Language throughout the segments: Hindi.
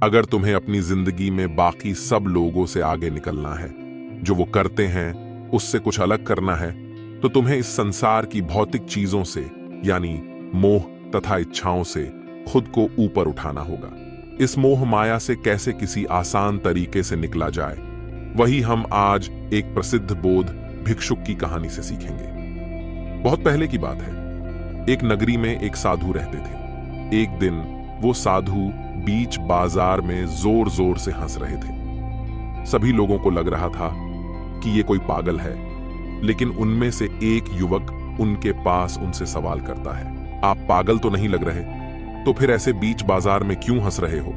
अगर तुम्हें अपनी जिंदगी में बाकी सब लोगों से आगे निकलना है, जो वो करते हैं उससे कुछ अलग करना है, तो तुम्हें इस संसार की भौतिक चीजों से यानी मोह तथा इच्छाओं से खुद को ऊपर उठाना होगा। इस मोह माया से कैसे किसी आसान तरीके से निकला जाए, वही हम आज एक प्रसिद्ध बोध भिक्षुक की कहानी से सीखेंगे। बहुत पहले की बात है। एक नगरी में एक साधु रहते थे। एक दिन वो साधु बीच बाजार में जोर जोर से हंस रहे थे। सभी लोगों को लग रहा था कि ये कोई पागल है, लेकिन उनमें से एक युवक उनके पास उनसे सवाल करता है, आप पागल तो नहीं लग रहे? तो फिर ऐसे बीच बाजार में क्यों हंस रहे हो?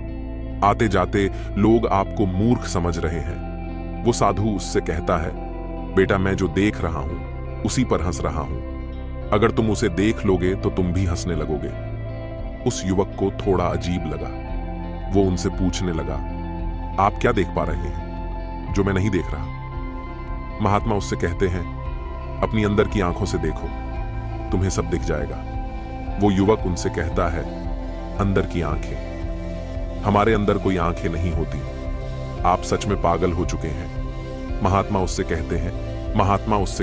आते जाते लोग आपको मूर्ख समझ रहे हैं। वो साधु उससे कहता है, बेटा मैं जो देख रहा हूं उसी पर हंस रहा हूं। अगर तुम उसे देख लोगे तो तुम भी हंसने लगोगे। उस युवक को थोड़ा अजीब लगा। वो उनसे पूछने लगा, आप क्या देख पा रहे हैं जो मैं नहीं देख रहा? महात्मा उससे कहते हैं, अपनी अंदर की आंखों से देखो, तुम्हें सब दिख जाएगा। वो युवक उनसे कहता है, अंदर की आंखें? हमारे अंदर कोई आंखें नहीं होती। आप सच में पागल हो चुके हैं। महात्मा उससे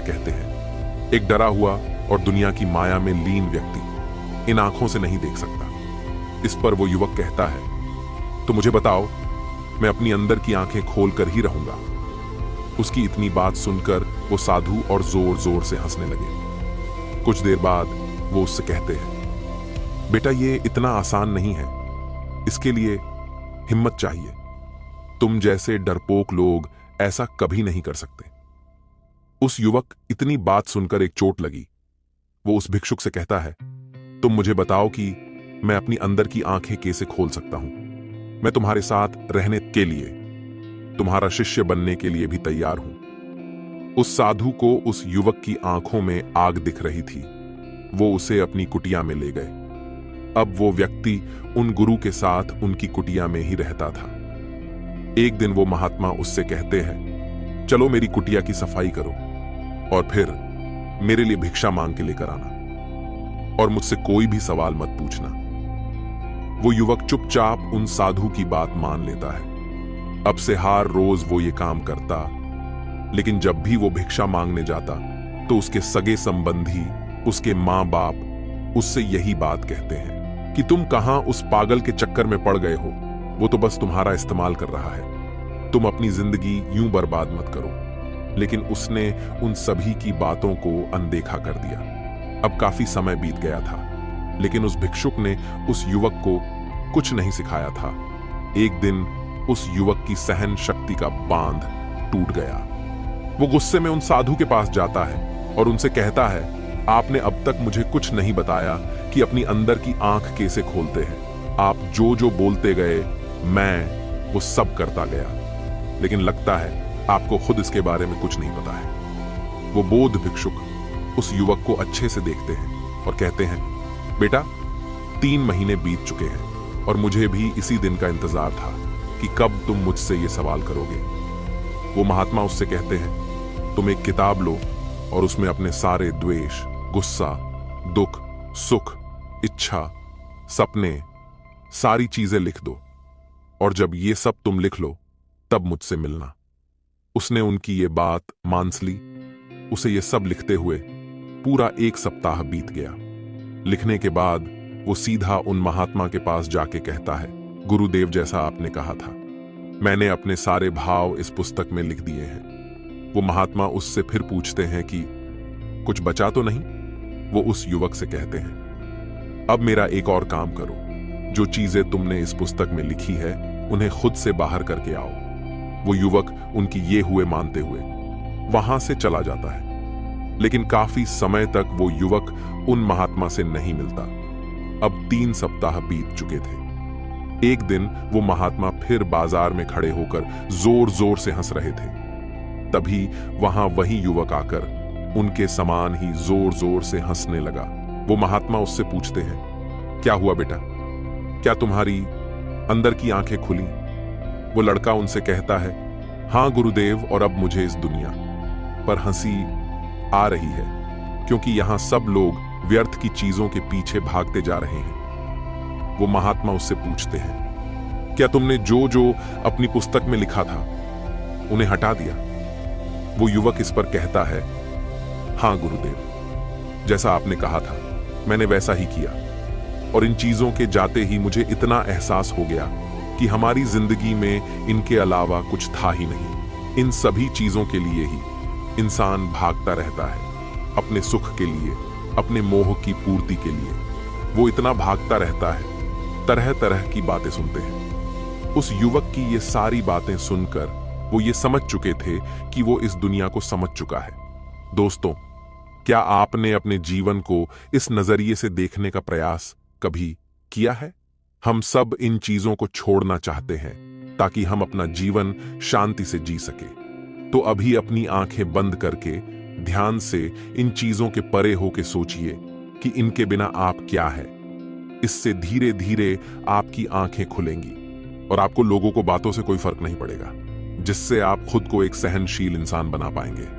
कहते हैं, एक डरा हुआ और दुनिया की माया में लीन व्यक्ति इन आंखों से नहीं देख सकता। इस पर वो युवक कहता है, तो मुझे बताओ, मैं अपनी अंदर की आंखें खोलकर ही रहूंगा। उसकी इतनी बात सुनकर वो साधु और जोर जोर से हंसने लगे। कुछ देर बाद वो उससे कहते हैं, बेटा ये इतना आसान नहीं है, इसके लिए हिम्मत चाहिए। तुम जैसे डरपोक लोग ऐसा कभी नहीं कर सकते। उस युवक इतनी बात सुनकर एक चोट लगी। वो उस भिक्षुक से कहता है, तुम मुझे बताओ कि मैं अपनी अंदर की आंखें कैसे खोल सकता हूं? मैं तुम्हारे साथ रहने के लिए, तुम्हारा शिष्य बनने के लिए भी तैयार हूं। उस साधु को उस युवक की आंखों में आग दिख रही थी। वो उसे अपनी कुटिया में ले गए। अब वो व्यक्ति उन गुरु के साथ उनकी कुटिया में ही रहता था। एक दिन वो महात्मा उससे कहते हैं, चलो मेरी कुटिया की सफाई करो और फिर मेरे लिए भिक्षा मांग के लेकर आना, और मुझसे कोई भी सवाल मत पूछना। वो युवक चुपचाप उन साधु की बात मान लेता है। अब से हर रोज वो ये काम करता, लेकिन जब भी वो भिक्षा मांगने जाता तो उसके सगे संबंधी, उसके मां बाप उससे यही बात कहते हैं कि तुम कहां उस पागल के चक्कर में पड़ गए हो, वो तो बस तुम्हारा इस्तेमाल कर रहा है। तुम अपनी जिंदगी यूं बर्बाद मत करो। लेकिन उसने उन सभी की बातों को अनदेखा कर दिया। अब काफी समय बीत गया था, लेकिन उस भिक्षुक ने उस युवक को कुछ नहीं सिखाया था। एक दिन उस युवक की सहन शक्ति का बांध टूट गया। वो गुस्से में उन साधु के पास जाता है और उनसे कहता है, आपने अब तक मुझे कुछ नहीं बताया कि अपनी अंदर की आंख कैसे खोलते हैं। आप जो जो बोलते गए मैं वो सब करता गया, लेकिन लगता है आपको खुद इसके बारे में कुछ नहीं पता है। वो बोध भिक्षुक उस युवक को अच्छे से देखते हैं और कहते हैं, बेटा 3 महीने बीत चुके हैं और मुझे भी इसी दिन का इंतजार था कि कब तुम मुझसे ये सवाल करोगे। वो महात्मा उससे कहते हैं, तुम एक किताब लो और उसमें अपने सारे द्वेष, गुस्सा, दुख, सुख, इच्छा, सपने, सारी चीजें लिख दो, और जब ये सब तुम लिख लो तब मुझसे मिलना। उसने उनकी ये बात मान ली। उसे ये सब लिखते हुए पूरा 1 सप्ताह बीत गया। लिखने के बाद वो सीधा उन महात्मा के पास जाके कहता है, गुरुदेव जैसा आपने कहा था, मैंने अपने सारे भाव इस पुस्तक में लिख दिए हैं। वो महात्मा उससे फिर पूछते हैं कि कुछ बचा तो नहीं? वो उस युवक से कहते हैं, अब मेरा एक और काम करो, जो चीजें तुमने इस पुस्तक में लिखी है उन्हें खुद से बाहर करके आओ। वो युवक उनकी ये हुए मानते हुए वहां से चला जाता है, लेकिन काफी समय तक वो युवक उन महात्मा से नहीं मिलता। अब 3 सप्ताह बीत चुके थे। एक दिन वो महात्मा फिर बाजार में खड़े होकर जोर जोर से हंस रहे थे। तभी वहां वही युवक आकर उनके समान ही जोर जोर से हंसने लगा। वो महात्मा उससे पूछते हैं, क्या हुआ बेटा, क्या तुम्हारी अंदर की आंखें खुली? वो लड़का उनसे कहता है, हां गुरुदेव, और अब मुझे इस दुनिया पर हंसी आ रही है, क्योंकि यहां सब लोग व्यर्थ की चीजों के पीछे भागते जा रहे हैं। वो महात्मा उससे पूछते हैं, क्या तुमने जो जो अपनी पुस्तक में लिखा था उन्हें हटा दिया? वो युवक इस पर कहता है, हाँ गुरुदेव, जैसा आपने कहा था मैंने वैसा ही किया। और इन चीजों के जाते ही मुझे इतना एहसास हो गया कि हमारी जिंदगी में इनके अलावा कुछ था ही नहीं। इन सभी चीजों के लिए ही इंसान भागता रहता है, अपने सुख के लिए, अपने मोह की पूर्ति के लिए। वो इतना भागता रहता है, तरह तरह की बातें सुनते हैं। उस युवक की ये सारी बातें सुनकर वो ये समझ चुके थे कि वो इस दुनिया को समझ चुका है। दोस्तों, क्या आपने अपने जीवन को इस नजरिए से देखने का प्रयास कभी किया है? हम सब इन चीजों को छोड़ना चाहते हैं ताकि हम अपना जीवन शांति से जी सके। तो अभी अपनी आंखें बंद करके ध्यान से इन चीजों के परे होके सोचिए कि इनके बिना आप क्या है। इससे धीरे धीरे आपकी आंखें खुलेंगी और आपको लोगों को बातों से कोई फर्क नहीं पड़ेगा, जिससे आप खुद को एक सहनशील इंसान बना पाएंगे।